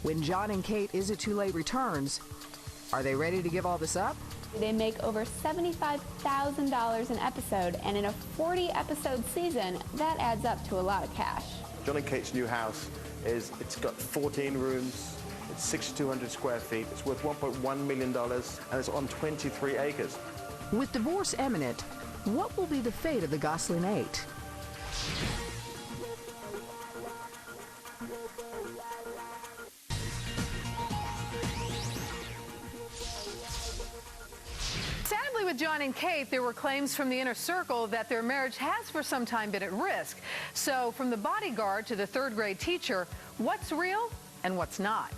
When Jon and Kate Is It Too Late returns, are they ready to give all this up? They make over $75,000 an episode, and in a 40-episode season, that adds up to a lot of cash. Jon and Kate's new house it's got 14 rooms, it's 6,200 square feet, it's worth $1.1 million, and it's on 23 acres. With divorce imminent, what will be the fate of the Gosling 8? Sadly, with Jon and Kate, there were claims from the inner circle that their marriage has for some time been at risk. So from the bodyguard to the third-grade teacher, what's real and what's not?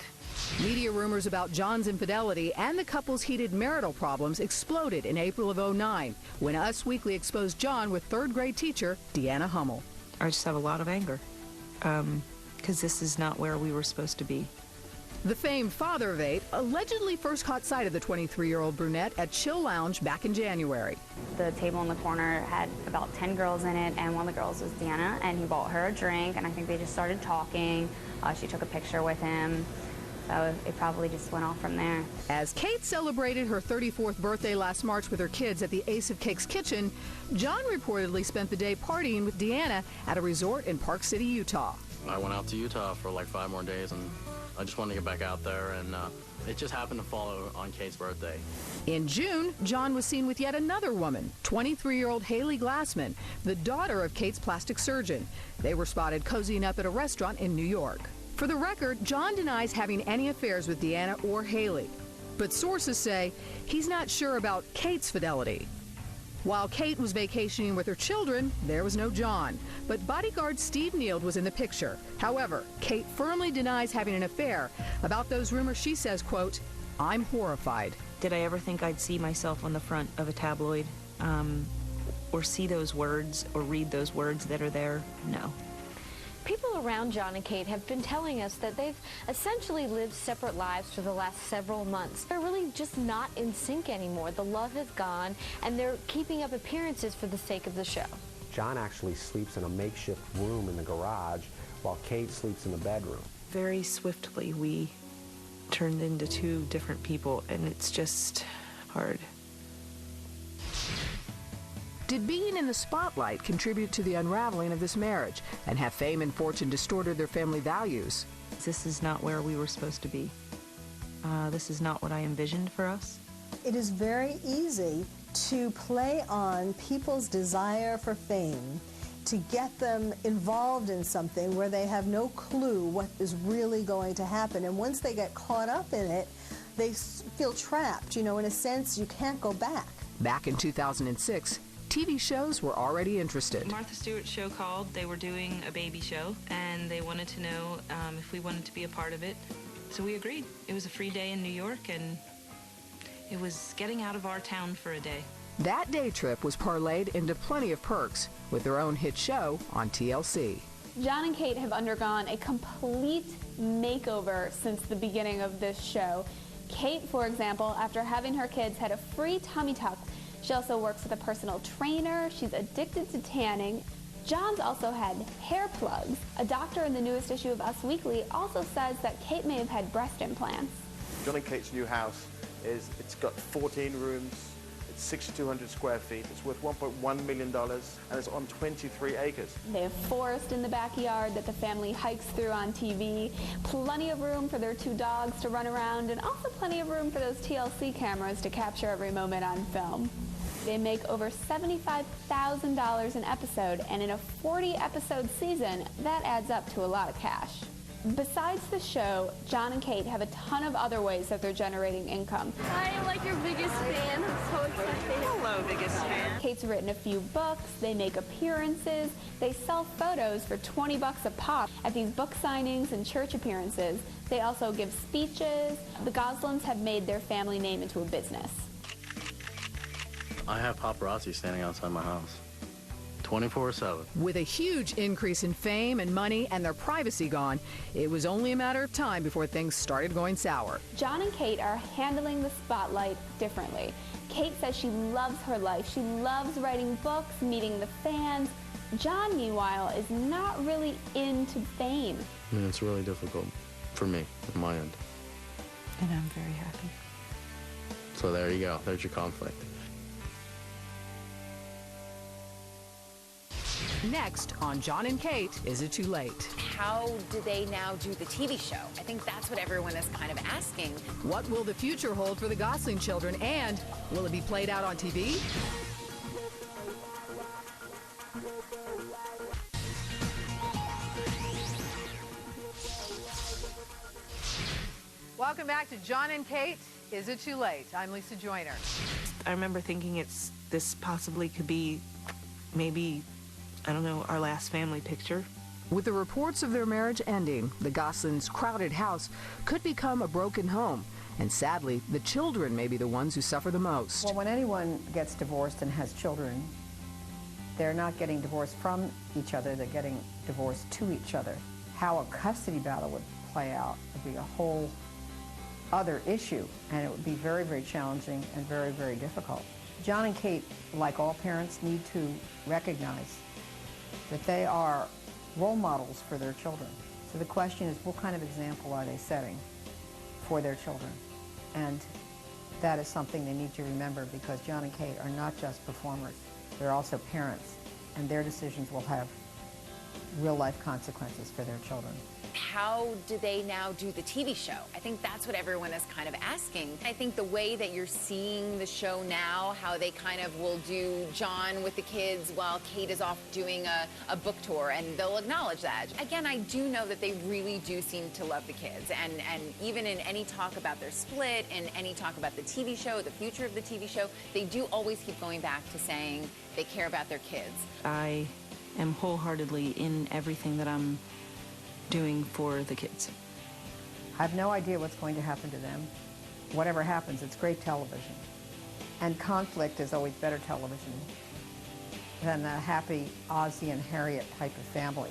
Media rumors about Jon's infidelity and the couple's heated marital problems exploded in April of '09 when Us Weekly exposed Jon with third-grade teacher Deanna Hummel. I just have a lot of anger because this is not where we were supposed to be. The famed father of 8 allegedly first caught sight of the 23-year-old brunette at Chill Lounge back in January. The table in the corner had about 10 girls in it, and one of the girls was Deanna, and he bought her a drink, and I think they just started talking. She took a picture with him, so it probably just went off from there. As Kate celebrated her 34th birthday last March with her kids at the Ace of Cakes kitchen, Jon reportedly spent the day partying with Deanna at a resort in Park City, Utah. I went out to Utah for like 5 more days, and I just wanted to get back out there, and it just happened to fall on Kate's birthday. In June, Jon was seen with yet another woman, 23-year-old Haley Glassman, the daughter of Kate's plastic surgeon. They were spotted cozying up at a restaurant in New York. For the record, Jon denies having any affairs with Deanna or Haley, but sources say he's not sure about Kate's fidelity. While Kate was vacationing with her children, there was no Jon. But bodyguard Steve Neild was in the picture. However, Kate firmly denies having an affair. About those rumors, she says, quote, "I'm horrified." Did I ever think I'd see myself on the front of a tabloid or see those words or read those words that are there? No. People around Jon and Kate have been telling us that they've essentially lived separate lives for the last several months. They're really just not in sync anymore. The love has gone, and they're keeping up appearances for the sake of the show. Jon actually sleeps in a makeshift room in the garage while Kate sleeps in the bedroom. Very swiftly, we turned into 2 different people, and it's just hard. Did being in the spotlight contribute to the unraveling of this marriage? And have fame and fortune distorted their family values? This is not where we were supposed to be. This is not what I envisioned for us. It is very easy to play on people's desire for fame, to get them involved in something where they have no clue what is really going to happen. And once they get caught up in it, they feel trapped. You know, in a sense, you can't go back. Back in 2006, TV shows were already interested. Martha Stewart's show called. They were doing a baby show, and they wanted to know if we wanted to be a part of it. So we agreed. It was a free day in New York, and it was getting out of our town for a day. That day trip was parlayed into plenty of perks with their own hit show on TLC. Jon and Kate have undergone a complete makeover since the beginning of this show. Kate, for example, after having her kids, had a free tummy tuck. She also works with a personal trainer. She's addicted to tanning. Jon's also had hair plugs. A doctor in the newest issue of Us Weekly also says that Kate may have had breast implants. Jon and Kate's new house it's got 14 rooms, it's 6,200 square feet, it's worth $1.1 million, and it's on 23 acres. They have forest in the backyard that the family hikes through on TV, plenty of room for their 2 dogs to run around, and also plenty of room for those TLC cameras to capture every moment on film. They make over $75,000 an episode, and in a 40-episode season, that adds up to a lot of cash. Besides the show, Jon and Kate have a ton of other ways that they're generating income. I am like your biggest fan. I'm so excited. Hello, biggest fan. Kate's written a few books, they make appearances, they sell photos for $20 a pop at these book signings and church appearances. They also give speeches. The Goslings have made their family name into a business. I have paparazzi standing outside my house 24/7. With a huge increase in fame and money and their privacy gone, it was only a matter of time before things started going sour. Jon and Kate are handling the spotlight differently. Kate says she loves her life. She loves writing books, meeting the fans. Jon, meanwhile, is not really into fame. I mean, it's really difficult. for me, on my end. And I'm very happy. So there you go. There's your conflict. Next on Jon and Kate, Is It Too Late? How do they now do the TV show? I think that's what everyone is kind of asking. What will the future hold for the Gosling children, and will it be played out on TV? Welcome back to Jon and Kate, Is It Too Late? I'm Lisa Joyner. I remember thinking this possibly could be maybe, I don't know, our last family picture. With the reports of their marriage ending, the Goslings' crowded house could become a broken home. And sadly, the children may be the ones who suffer the most. Well, when anyone gets divorced and has children, they're not getting divorced from each other, they're getting divorced to each other. How a custody battle would play out would be a whole other issue, and it would be very, very challenging and very, very difficult. Jon and Kate, like all parents, need to recognize that they are role models for their children. So the question is, what kind of example are they setting for their children? And that is something they need to remember, because Jon and Kate are not just performers, they're also parents, and their decisions will have real-life consequences for their children. How do they now do the TV show? I think that's what everyone is kind of asking. I think the way that you're seeing the show now, how they kind of will do Jon with the kids while Kate is off doing a book tour, and they'll acknowledge that. Again, I do know that they really do seem to love the kids, and even in any talk about their split and any talk about the TV show, the future of the TV show, they do always keep going back to saying they care about their kids. I am wholeheartedly in everything that I'm doing for the kids. I have no idea what's going to happen to them. Whatever happens, it's great television. And conflict is always better television than the happy Ozzie and Harriet type of family.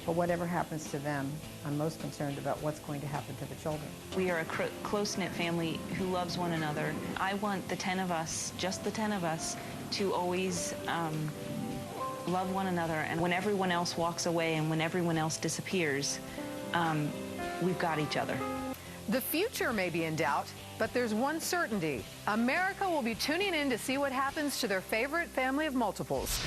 But whatever happens to them, I'm most concerned about what's going to happen to the children. We are a close-knit family who loves one another. I want the 10 of us, just the 10 of us, to always love one another, and when everyone else walks away and when everyone else disappears, we've got each other. The future may be in doubt, but there's one certainty. America will be tuning in to see what happens to their favorite family of multiples.